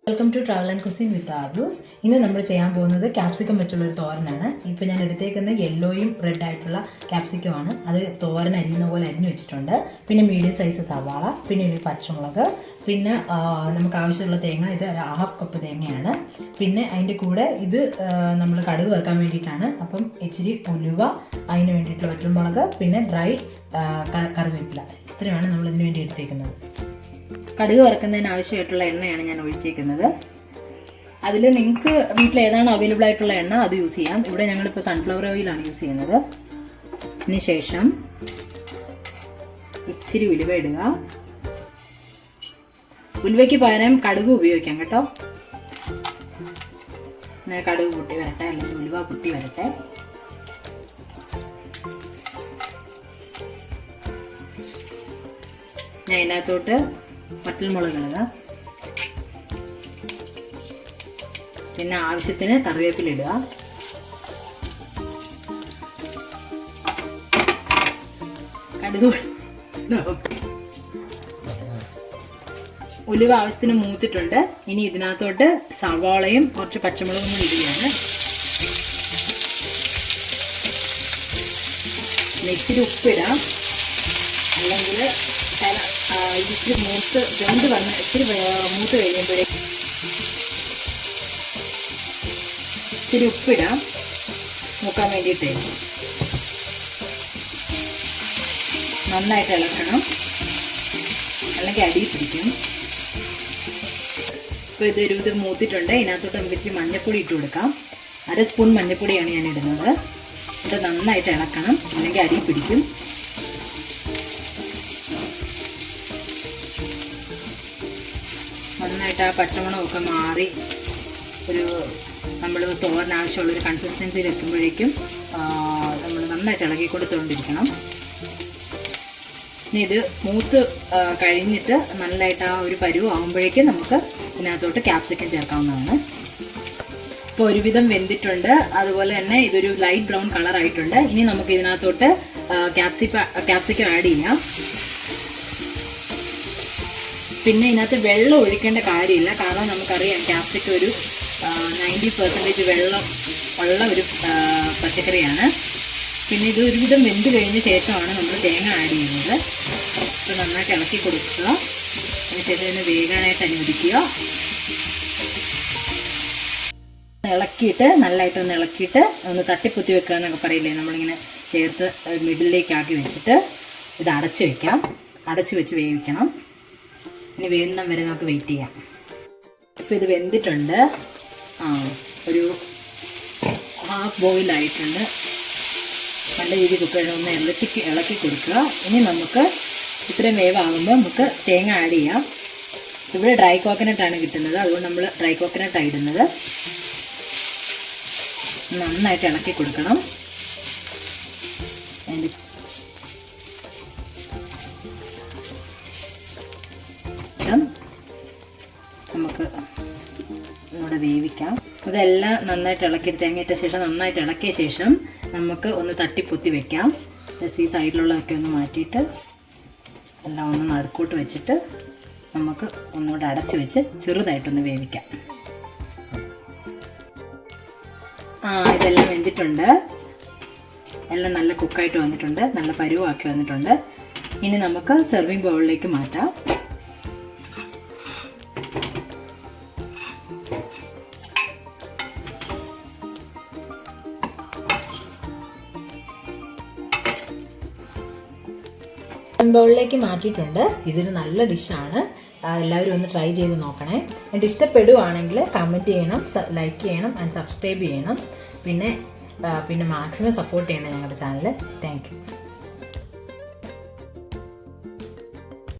Welcome to travel and cuisine with Aadhus. ഇന്ന് നമ്മൾ ചെയ്യാൻ പോകുന്നത് ക്യാപ്സിക്കം വെച്ചുള്ള ഒരു തോരനാണ്. ഇപ്പോൾ ഞാൻ എടുത്തേക്കുന്ന യെല്ലോയും റെഡ് ആയിട്ടുള്ള ക്യാപ്സിക്കമാണ്. അത് തോരൻ അരിയുന്ന പോലെ അരിഞ്ഞു വെച്ചിട്ടുണ്ട്. പിന്നെ മീഡിയം സൈസ് സവാള, പിന്നെ ഒരു പച്ചമുളക്, പിന്നെ നമുക്ക് ആവശ്യമുള്ള തേങ്ങ, ഇത് 1/2 കപ്പ് തേങ്ങയാണ്. പിന്നെ അതിൻ്റെ കൂടെ ഇത് നമ്മൾ കടുക് വറുക്കാൻ വേണ്ടിയിട്ടാണ്. അപ്പം ഇച്ചിരി ഉലുവ, അതിന് വേണ്ടിയിട്ടുള്ള വറ്റൽമുളക്, പിന്നെ ഡ്രൈ കറിവേപ്പില, ഇത്രയാണ് നമ്മൾ ഇതിന് വേണ്ടി എടുത്തേക്കുന്നത്. കടുക് വറുക്കുന്നതിന് ആവശ്യമായിട്ടുള്ള എണ്ണയാണ് ഞാൻ ഒഴിച്ചേക്കുന്നത്. അതിൽ നിങ്ങൾക്ക് വീട്ടിൽ ഏതാണ് അവൈലബിൾ ആയിട്ടുള്ള എണ്ണ അത് യൂസ് ചെയ്യാം. ഇവിടെ ഞങ്ങളിപ്പോൾ സൺഫ്ലവർ ഓയിലാണ് യൂസ് ചെയ്യുന്നത്. അതിന് ശേഷം ഇച്ചിരി ഉലുവ ഇടുക. ഉലുവയ്ക്ക് പകരം കടുക് ഉപയോഗിക്കാം കേട്ടോ. കടുക് പൊട്ടി വരട്ടെ, അല്ലെങ്കിൽ ഉലുവ പൊട്ടി വരട്ടെ. ഞാൻ ഇതിനകത്തോട്ട് വറ്റൽമുളക് ഇടുക. പിന്നെ ആവശ്യത്തിന് കറിവേപ്പില ഇടുക. കടുക് ഉലുവ ആവശ്യത്തിന് മൂത്തിട്ടുണ്ട്. ഇനി ഇതിനകത്തോട്ട് സവാളയും കുറച്ച് പച്ചമുളകും കൂടി ഇടുകയാണ്. ഇച്ചിരി ഉപ്പിടാം, അല്ലെങ്കിൽ ഇച്ചിരി വെന്ത് വന്ന് ഇച്ചിരി മൂത്ത് കഴിയുമ്പോഴേ ഇച്ചിരി ഉപ്പിടാം മൂക്കാൻ വേണ്ടിയിട്ടേ. നന്നായിട്ട് ഇളക്കണം, അല്ലെങ്കിൽ അടി പിടിക്കും. ഇപ്പോൾ ഇത് മൂത്തിട്ടുണ്ട്. ഇതിനകത്തോട്ട് നമുക്ക് ഇച്ചിരി മഞ്ഞൾപ്പൊടി ഇട്ട് കൊടുക്കാം. 1 സ്പൂൺ മഞ്ഞൾപ്പൊടിയാണ് ഞാൻ ഇടുന്നത്. ഇത് നന്നായിട്ട് ഇളക്കണം, അല്ലെങ്കിൽ അടി പിടിക്കും. നന്നായിട്ട് ആ പച്ചമണമൊക്കെ മാറി നമ്മൾ തോരൻ ആവശ്യമുള്ളൊരു കൺസിസ്റ്റൻസിയിൽ എത്തുമ്പോഴേക്കും നമ്മൾ നന്നായിട്ട് ഇളക്കി കൊടുത്തുകൊണ്ടിരിക്കണം. ഇനി ഇത് മൂത്ത് കഴിഞ്ഞിട്ട് നല്ലതായിട്ട് ആ ഒരു പരുവ് ആകുമ്പോഴേക്കും നമുക്ക് ഇതിനകത്തോട്ട് ക്യാപ്സിക്കം ചേർക്കാവുന്നതാണ്. ഇപ്പോൾ ഒരുവിധം വെന്തിട്ടുണ്ട്. അതുപോലെ തന്നെ ഇതൊരു ലൈറ്റ് ബ്രൗൺ കളർ ആയിട്ടുണ്ട്. ഇനി നമുക്ക് ഇതിനകത്തോട്ട് ക്യാപ്സിക്കം ആഡ് ചെയ്യാം. പിന്നെ ഇതിനകത്ത് വെള്ളം ഒഴിക്കേണ്ട കാര്യമില്ല, കാരണം നമുക്കറിയാം ക്യാപ്സിക്കം ഒരു 90% വെള്ളം ഉള്ള ഒരു പച്ചക്കറിയാണ്. പിന്നെ ഇത് ഒരുവിധം വെന്ത് കഴിഞ്ഞ ശേഷമാണ് നമ്മൾ തേങ്ങ ആഡ് ചെയ്യുന്നത്. അപ്പോൾ നന്നായിട്ട് ഇളക്കി കൊടുക്കുക. അതിനുശേഷം ഇതിന് വേകാനായിട്ട് അനുവദിക്കുക. ഇളക്കിയിട്ട് നല്ലതായിട്ടൊന്ന് ഇളക്കിയിട്ട് ഒന്ന് തട്ടിപ്പൊത്തി വെക്കുക എന്നൊക്കെ പറയില്ലേ, നമ്മളിങ്ങനെ ചേർത്ത് മിഡിലേക്ക് വെച്ചിട്ട് ഇത് അടച്ച് വയ്ക്കാം. അടച്ച് വെച്ച് വേവിക്കണം. ഇനി വേവുന്ന വരെ നമുക്ക് വെയിറ്റ് ചെയ്യാം. ഇപ്പോൾ ഇത് വെന്തിട്ടുണ്ട്. ഒരു ഹാഫ് ബോയിലായിട്ടുണ്ട്. നല്ല രീതിയിൽ കുക്കറിനൊന്ന് ഇളക്കി കൊടുക്കുക. ഇനി നമുക്ക് ഇത്രയും വേവാകുമ്പോൾ നമുക്ക് തേങ്ങ ആഡ് ചെയ്യാം. ഇവിടെ ഡ്രൈ കോക്കനട്ടാണ് കിട്ടുന്നത്, അതുകൊണ്ട് നമ്മൾ ഡ്രൈ കോക്കനട്ടാണ് ഇടുന്നത്. നന്നായിട്ട് ഇളക്കി കൊടുക്കണം. നമുക്ക് ഇവിടെ വേവിക്കാം. ഇതെല്ലാം നന്നായിട്ട് ഇളക്കി തേങ്ങയിട്ട ശേഷം നന്നായിട്ട് ഇളക്കിയ ശേഷം നമുക്ക് ഒന്ന് തട്ടിപ്പൊത്തി വെക്കാം. ഈ സൈഡിലുള്ളതൊക്കെ ഒന്ന് മാറ്റിയിട്ട് എല്ലാം ഒന്ന് നടുക്കോട്ട് വെച്ചിട്ട് നമുക്ക് ഒന്നുകൂടെ അടച്ച് വെച്ച് ചെറുതായിട്ടൊന്ന് വേവിക്കാം. ഇതെല്ലാം വെന്തിട്ടുണ്ട്. എല്ലാം നല്ല കുക്കായിട്ട് വന്നിട്ടുണ്ട്, നല്ല പരുവാക്കി വന്നിട്ടുണ്ട്. ഇനി നമുക്ക് സെർവിങ് ബൗളിലേക്ക് മാറ്റാം. ബൗളിലേക്ക് മാറ്റിയിട്ടുണ്ട്. ഇതൊരു നല്ല ഡിഷാണ്. എല്ലാവരും ഒന്ന് ട്രൈ ചെയ്ത് നോക്കണേ. എന്നിട്ട് ഇഷ്ടപ്പെടുവാണെങ്കിൽ കമൻറ്റ് ചെയ്യണം, ലൈക്ക് ചെയ്യണം ആൻഡ് സബ്സ്ക്രൈബ് ചെയ്യണം. പിന്നെ മാക്സിമം സപ്പോർട്ട് ചെയ്യണം ഞങ്ങളുടെ ചാനൽ. Thank you.